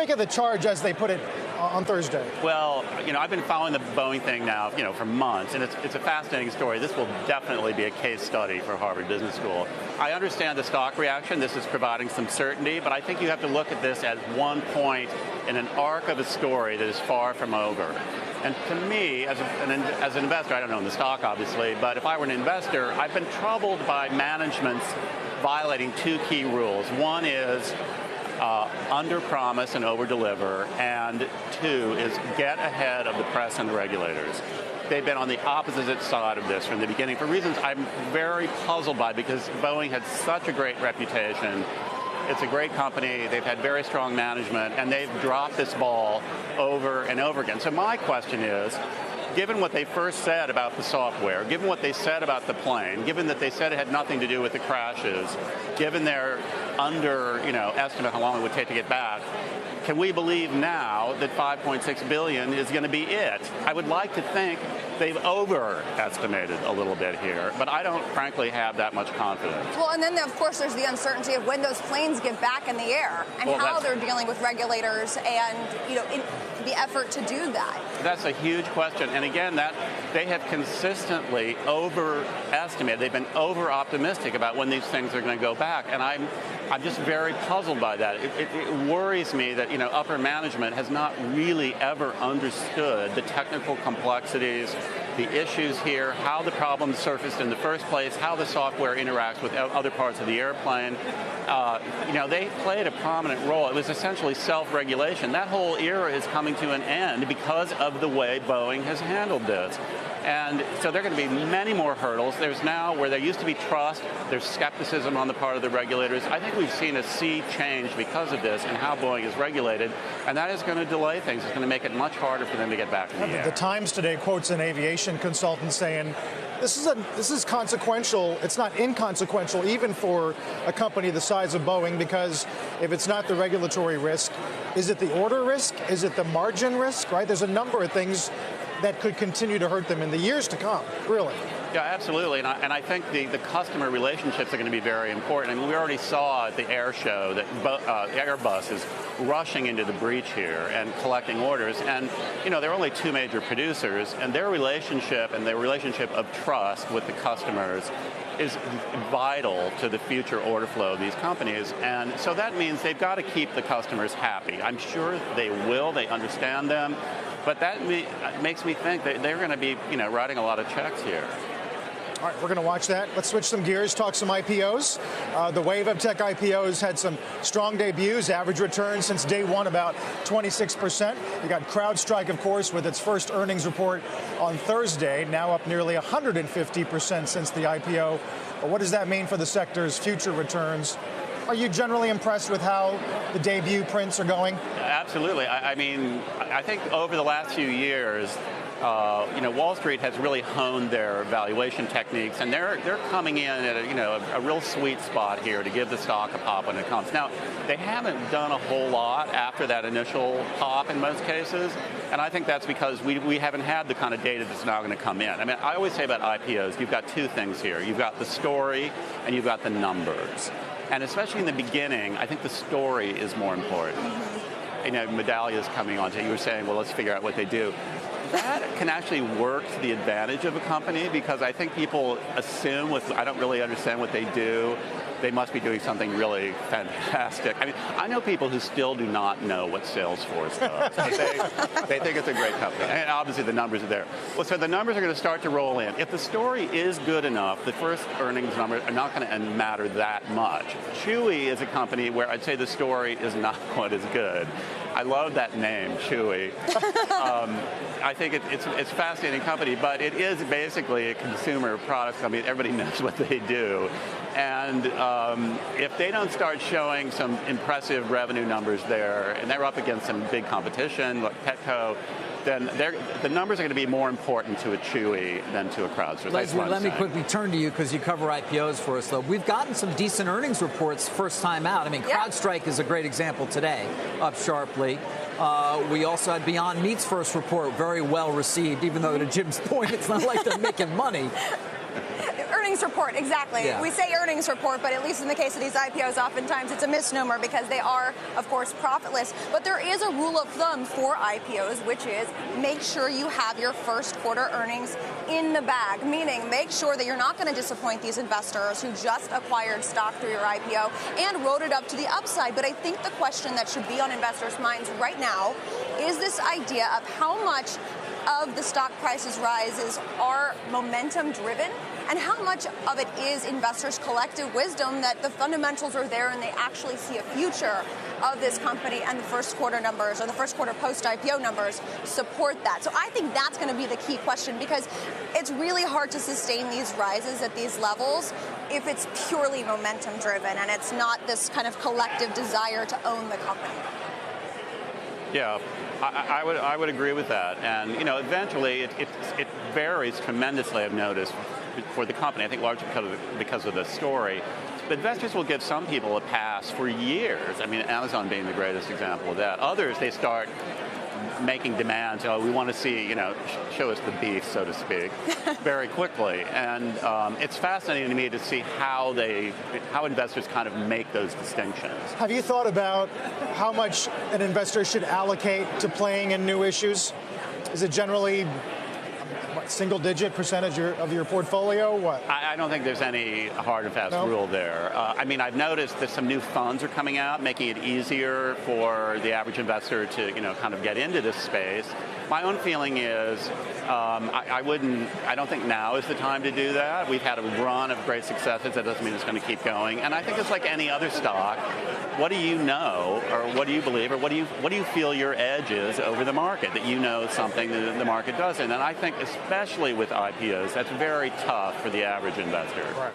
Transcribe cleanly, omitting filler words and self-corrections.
make of the charge as they put it on Thursday? Well, I've been following the Boeing thing now, for months, and it's a fascinating story. This will definitely be a case study for Harvard Business School. I understand the stock reaction. This is providing some certainty, but I think you have to look at this as one point in an arc of a story that is far from over. And to me, as an investor, I don't own the stock, obviously, but if I were an investor, I've been troubled by management's violating two key rules. One is under-promise and over-deliver, and two is get ahead of the press and the regulators. They've been on the opposite side of this from the beginning for reasons I'm very puzzled by, because Boeing had such a great reputation. It's a great company. They've had very strong management, and they've dropped this ball over and over again. So my question is, given what they first said about the software, given what they said about the plane, given that they said it had nothing to do with the crashes, given their estimate how long it would take to get back, can we believe now that $5.6 billion is going to be it? I would like to think they've overestimated a little bit here, but I don't, frankly, have that much confidence. Well, and then, of course, there's the uncertainty of when those planes get back in the air and how they're dealing with regulators and, in the effort to do that. That's a huge question. And again, that they have consistently overestimated. They've been over-optimistic about when these things are going to go back. And I'm just very puzzled by that. It worries me that, upper management has not really ever understood the technical complexities, the issues here, how the problems surfaced in the first place, how the software interacts with other parts of the airplane. They played a prominent role. It was essentially self-regulation. That whole era is coming to an end because of the way Boeing has handled this. And so there are going to be many more hurdles. There's now, where there used to be trust, there's skepticism on the part of the regulators. I think we've seen a sea change because of this and how Boeing is regulated, and that is going to delay things. It's going to make it much harder for them to get back in the air. The Times today quotes an aviation consultant saying, this is consequential. It's not inconsequential even for a company the size of Boeing, because if it's not the regulatory risk, is it the order risk? Is it the margin risk, right? There's a number of things that could continue to hurt them in the years to come, really. Yeah, absolutely. And I think the customer relationships are going to be very important. I mean, we already saw at the air show that Airbus is rushing into the breach here and collecting orders. And, there are only two major producers, and their relationship and their relationship of trust with the customers is vital to the future order flow of these companies. And so that means they've got to keep the customers happy. I'm sure they will. They understand them. But that makes me think that they're going to be, writing a lot of checks here. All right, we're going to watch that. Let's switch some gears, talk some IPOs. The wave of tech IPOs had some strong debuts, average returns since day one about 26%. You got CrowdStrike, of course, with its first earnings report on Thursday, now up nearly 150% since the IPO. But what does that mean for the sector's future returns? Are you generally impressed with how the debut prints are going? Absolutely. I think over the last few years, Wall Street has really honed their valuation techniques, and they're coming in at a real sweet spot here to give the stock a pop when it comes. Now, they haven't done a whole lot after that initial pop in most cases, and I think that's because we haven't had the kind of data that's now going to come in. I always say about IPOs, you've got two things here. You've got the story and you've got the numbers. And especially in the beginning, I think the story is more important. Medallia's coming on, so you were saying, well, let's figure out what they do. That can actually work to the advantage of a company, because I think people assume, I don't really understand what they do, they must be doing something really fantastic. I know people who still do not know what Salesforce does. They think it's a great company. And obviously the numbers are there. Well, so the numbers are going to start to roll in. If the story is good enough, the first earnings numbers are not going to matter that much. Chewy is a company where I'd say the story is not quite as good. I love that name, Chewy. I think it's a fascinating company, but it is basically a consumer products company. Everybody knows what they do. And if they don't start showing some impressive revenue numbers there, and they're up against some big competition like Petco, then the numbers are going to be more important to a Chewy than to a CrowdStrike. Leslie, let me quickly turn to you, because you cover IPOs for us, though. We've gotten some decent earnings reports first time out. CrowdStrike is a great example today, up sharply. We also had Beyond Meat's first report, very well received, even though to Jim's point, it's not like they're making money. Earnings report, exactly. Yeah. We say earnings report, but at least in the case of these IPOs, oftentimes it's a misnomer because they are, of course, profitless. But there is a rule of thumb for IPOs, which is make sure you have your first quarter earnings in the bag, meaning make sure that you're not going to disappoint these investors who just acquired stock through your IPO and rode it up to the upside. But I think the question that should be on investors' minds right now is this idea of how much of the stock price's rises are momentum driven and how much of it is investors' collective wisdom that the fundamentals are there and they actually see a future of this company, and the first quarter numbers or the first quarter post-IPO numbers support that. So I think that's going to be the key question, because it's really hard to sustain these rises at these levels if it's purely momentum driven and it's not this kind of collective desire to own the company. Yeah, I would agree with that. And, eventually it varies tremendously, I've noticed, for the company. I think largely because of the story. But investors will give some people a pass for years. I mean, Amazon being the greatest example of that. Others, they start making demands. Oh, we want to see, show us the beef, so to speak, very quickly. And it's fascinating to me to see how investors kind of make those distinctions. Have you thought about how much an investor should allocate to playing in new issues? Is it generally single-digit percentage of your portfolio? What? I don't think there's any hard and fast rule there. I mean, I've noticed that some new funds are coming out, making it easier for the average investor to, kind of get into this space. My own feeling is I don't think now is the time to do that. We've had a run of great successes. That doesn't mean it's going to keep going. And I think it's like any other stock. What do you know, or what do you believe, or what do you feel your edge is over the market, that you know something that the market doesn't? And I think especially with IPOs, that's very tough for the average investor. Right.